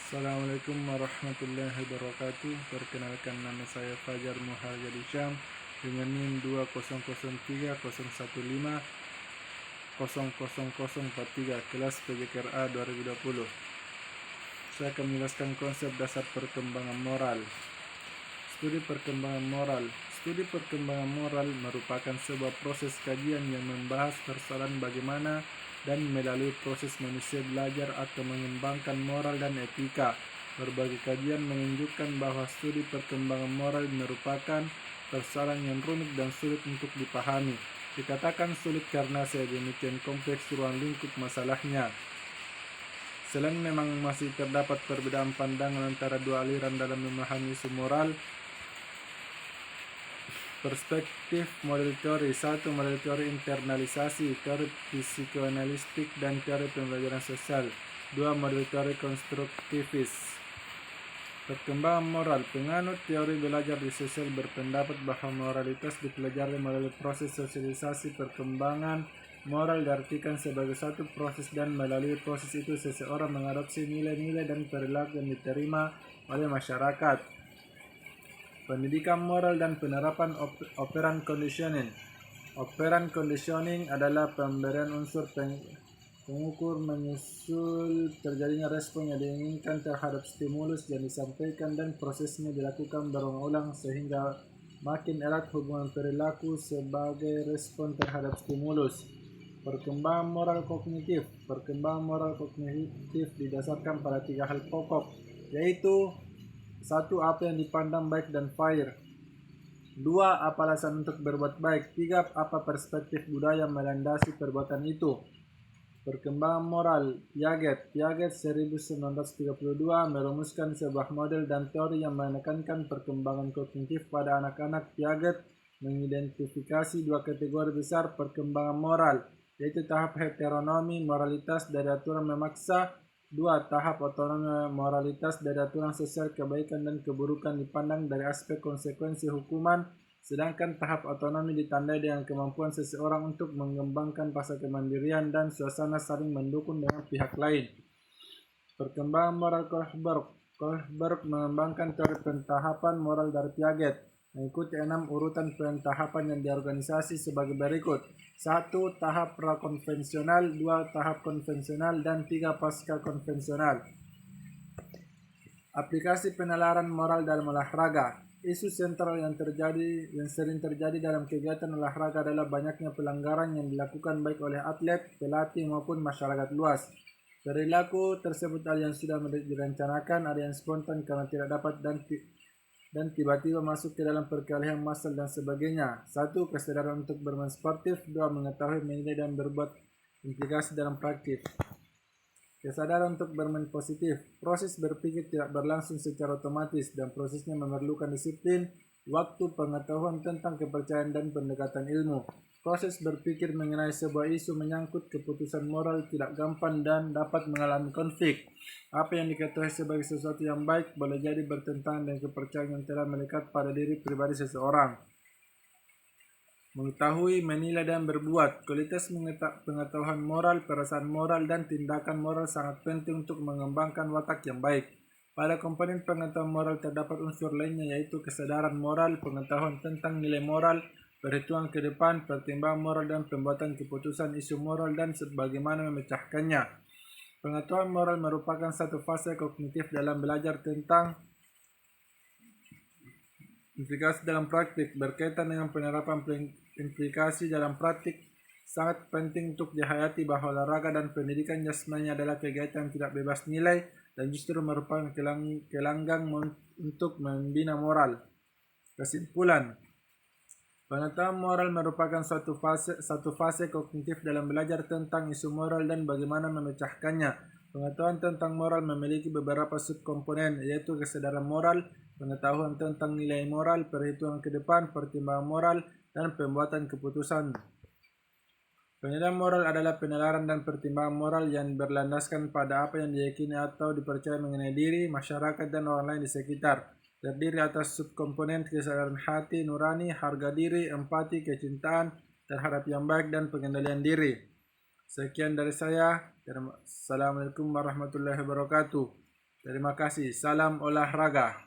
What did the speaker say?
Assalamualaikum warahmatullahi wabarakatuh. Perkenalkan, nama saya Fajar Muharyadi Syam dengan NIM 200301500043 kelas PJKRA 2020. Saya akan menjelaskan konsep dasar perkembangan moral. Studi perkembangan moral. Studi perkembangan moral merupakan sebuah proses kajian yang membahas persoalan bagaimana dan melalui proses manusia belajar atau mengembangkan moral dan etika. Berbagai kajian menunjukkan bahwa studi perkembangan moral merupakan persoalan yang rumit dan sulit untuk dipahami. Dikatakan sulit karena sedemikian kompleks ruang lingkup masalahnya. Selain memang masih terdapat perbedaan pandangan antara dua aliran dalam memahami isu moral, perspektif model teori. 1. Model teori internalisasi, teori psikoanalistik, dan teori pembelajaran sosial. 2. Model teori konstruktivis. Perkembangan moral. Penganut teori belajar di sosial berpendapat bahwa moralitas dipelajari melalui proses sosialisasi. Perkembangan moral diartikan sebagai satu proses, dan melalui proses itu seseorang mengadopsi nilai-nilai dan perilaku yang diterima oleh masyarakat. Pendidikan moral dan penerapan operant conditioning. Operant conditioning adalah pemberian unsur pengukur menyusul terjadinya respon yang diinginkan terhadap stimulus yang disampaikan, dan prosesnya dilakukan berulang-ulang sehingga makin erat hubungan perilaku sebagai respon terhadap stimulus. Perkembangan moral kognitif. Perkembangan moral kognitif didasarkan pada 3 hal pokok, yaitu 1. Apa yang dipandang baik dan fair. 2. Apa alasan untuk berbuat baik. 3. Apa perspektif budaya melandasi perbuatan itu. Perkembangan moral. Piaget 1932 merumuskan sebuah model dan teori yang menekankan perkembangan kognitif pada anak-anak. Piaget mengidentifikasi 2 kategori besar perkembangan moral, yaitu tahap heteronomi moralitas dari aturan memaksa. 2. Tahap otonomi moralitas dari aturan sosial kebaikan dan keburukan dipandang dari aspek konsekuensi hukuman, sedangkan tahap otonomi ditandai dengan kemampuan seseorang untuk mengembangkan rasa kemandirian dan suasana saling mendukung dengan pihak lain. Perkembangan moral Kohlberg mengembangkan teori pentahapan moral dari Piaget, mengikuti 6 urutan pentahapan yang diorganisasi sebagai berikut. 1. Tahap prakonvensional, 2. Tahap konvensional, dan 3. pasca konvensional. Aplikasi penalaran moral dalam olahraga. Isu sentral yang sering terjadi dalam kegiatan olahraga adalah banyaknya pelanggaran yang dilakukan baik oleh atlet, pelatih, maupun masyarakat luas. Perilaku tersebut ada yang sudah direncanakan, ada yang spontan karena tidak dapat, dan tiba-tiba masuk ke dalam perkelahian massal dan sebagainya. 1. Kesadaran untuk bermain sportif. 2. Mengetahui, menilai, dan berbuat implikasi dalam praktik. Kesadaran untuk bermain positif. Proses berpikir tidak berlangsung secara otomatis, dan prosesnya memerlukan disiplin, waktu, pengetahuan tentang kepercayaan, dan pendekatan ilmu. Proses berpikir mengenai sebuah isu menyangkut keputusan moral tidak gampang dan dapat mengalami konflik. Apa yang diketahui sebagai sesuatu yang baik boleh jadi bertentangan dengan kepercayaan yang telah melekat pada diri pribadi seseorang. Mengetahui, menilai, dan berbuat. Kualitas pengetahuan moral, perasaan moral, dan tindakan moral sangat penting untuk mengembangkan watak yang baik. Pada komponen pengetahuan moral terdapat unsur lainnya, yaitu kesadaran moral, pengetahuan tentang nilai moral, perhitungan ke depan, pertimbangan moral, dan pembuatan keputusan isu moral dan bagaimana memecahkannya. Pengetahuan moral merupakan satu fase kognitif dalam belajar tentang implikasi dalam praktik. Berkaitan dengan penerapan implikasi dalam praktik, sangat penting untuk dihayati bahwa olahraga dan pendidikan jasmani adalah kegiatan yang tidak bebas nilai dan justru merupakan gelanggang untuk membina moral. Kesimpulan, pengetahuan moral merupakan satu fase kognitif dalam belajar tentang isu moral dan bagaimana memecahkannya. Pengetahuan tentang moral memiliki beberapa subkomponen, yaitu kesadaran moral, pengetahuan tentang nilai moral, perhitungan ke depan, pertimbangan moral, dan pembuatan keputusan. Penilaian moral adalah penalaran dan pertimbangan moral yang berlandaskan pada apa yang diyakini atau dipercaya mengenai diri, masyarakat, dan orang lain di sekitar. Terdiri atas subkomponen kesadaran hati nurani, harga diri, empati, kecintaan terhadap yang baik, dan pengendalian diri. Sekian dari saya. Assalamualaikum warahmatullahi wabarakatuh. Terima kasih. Salam olahraga.